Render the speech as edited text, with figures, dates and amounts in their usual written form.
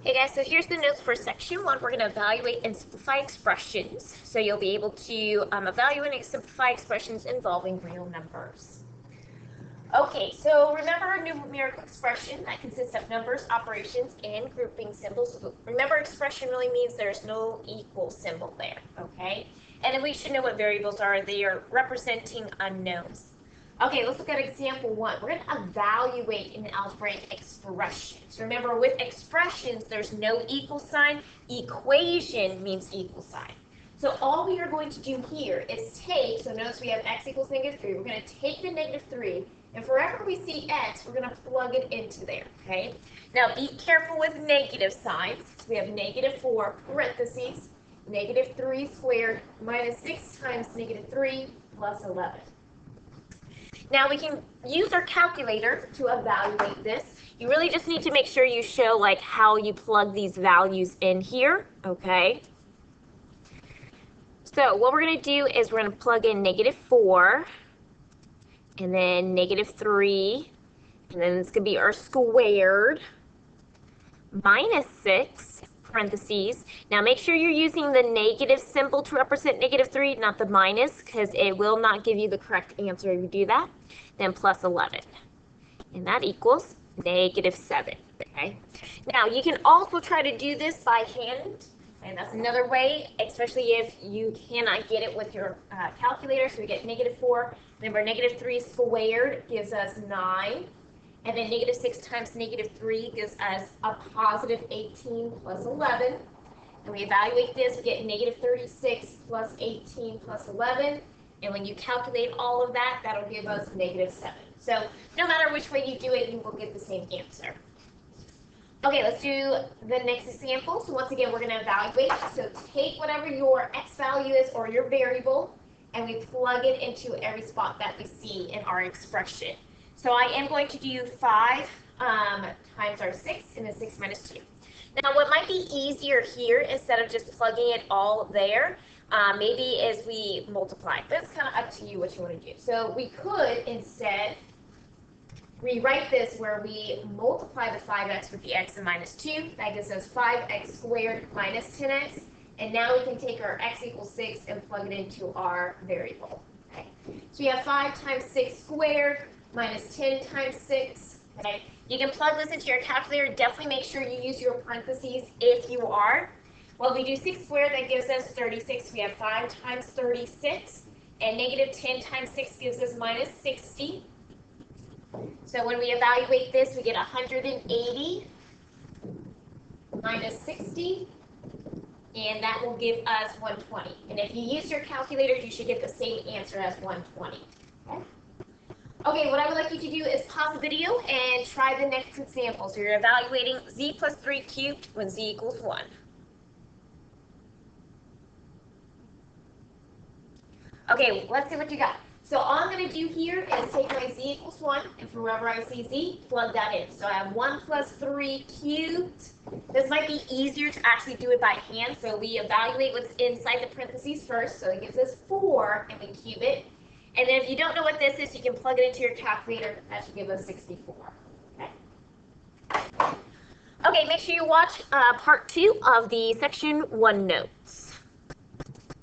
Okay guys, so here's the notes for section 1. We're going to evaluate and simplify expressions. So you'll be able to evaluate and simplify expressions involving real numbers. Okay, so remember a numerical expression that consists of numbers, operations, and grouping symbols. Remember, expression really means there's no equal symbol there, okay? And then we should know what variables are. They are representing unknowns. Okay, let's look at example 1. We're going to evaluate an algebraic expression. So remember, with expressions, there's no equal sign. Equation means equal sign. So all we are going to do here is take, so notice we have x equals -3. We're going to take the -3, and wherever we see x, we're going to plug it into there, okay? Now, be careful with negative signs. So we have -4 parentheses, -3 squared minus 6 times -3 plus 11. Now we can use our calculator to evaluate this. You really just need to make sure you show like how you plug these values in here, okay? So what we're going to do is we're going to plug in -4, and then -3, and then it's going to be our squared, minus 6, parentheses. Now make sure you're using the negative symbol to represent -3, not the minus, because it will not give you the correct answer if you do that. Then plus 11. And that equals -7. Okay. Now you can also try to do this by hand, and that's another way, especially if you cannot get it with your calculator. So we get -4. Remember, -3 squared gives us 9. And then -6 times -3 gives us a positive 18 plus 11. And we evaluate this, we get -36 plus 18 plus 11. And when you calculate all of that, that'll give us -7. So no matter which way you do it, you will get the same answer. Okay, let's do the next example. So once again, we're going to evaluate. So take whatever your x value is or your variable, and we plug it into every spot that we see in our expression. So I am going to do 5 times our 6, and then 6 minus 2. Now what might be easier here, instead of just plugging it all there, maybe is we multiply. But it's kind of up to you what you want to do. So we could instead rewrite this where we multiply the 5x with the x and minus 2. That gives us 5x squared minus 10x. And now we can take our x equals 6 and plug it into our variable. Okay. So we have 5 times 6 squared minus 10 times 6. Okay. You can plug this into your calculator. Definitely make sure you use your parentheses if you are. Well, we do 6 squared, that gives us 36. We have 5 times 36. And -10 times 6 gives us minus 60. So when we evaluate this, we get 180 minus 60. And that will give us 120. And if you use your calculator, you should get the same answer as 120. Okay? Okay, what I would like you to do is pause the video and try the next example. So you're evaluating z plus 3 cubed when z equals 1. Okay, let's see what you got. So all I'm going to do here is take my z equals 1, and from wherever I see z, plug that in. So I have 1 plus 3 cubed. This might be easier to actually do it by hand, so we evaluate what's inside the parentheses first. So it gives us 4, and we cube it. And then if you don't know what this is, you can plug it into your calculator. That should give us 64. Okay, okay, make sure you watch part 2 of the section 1 notes.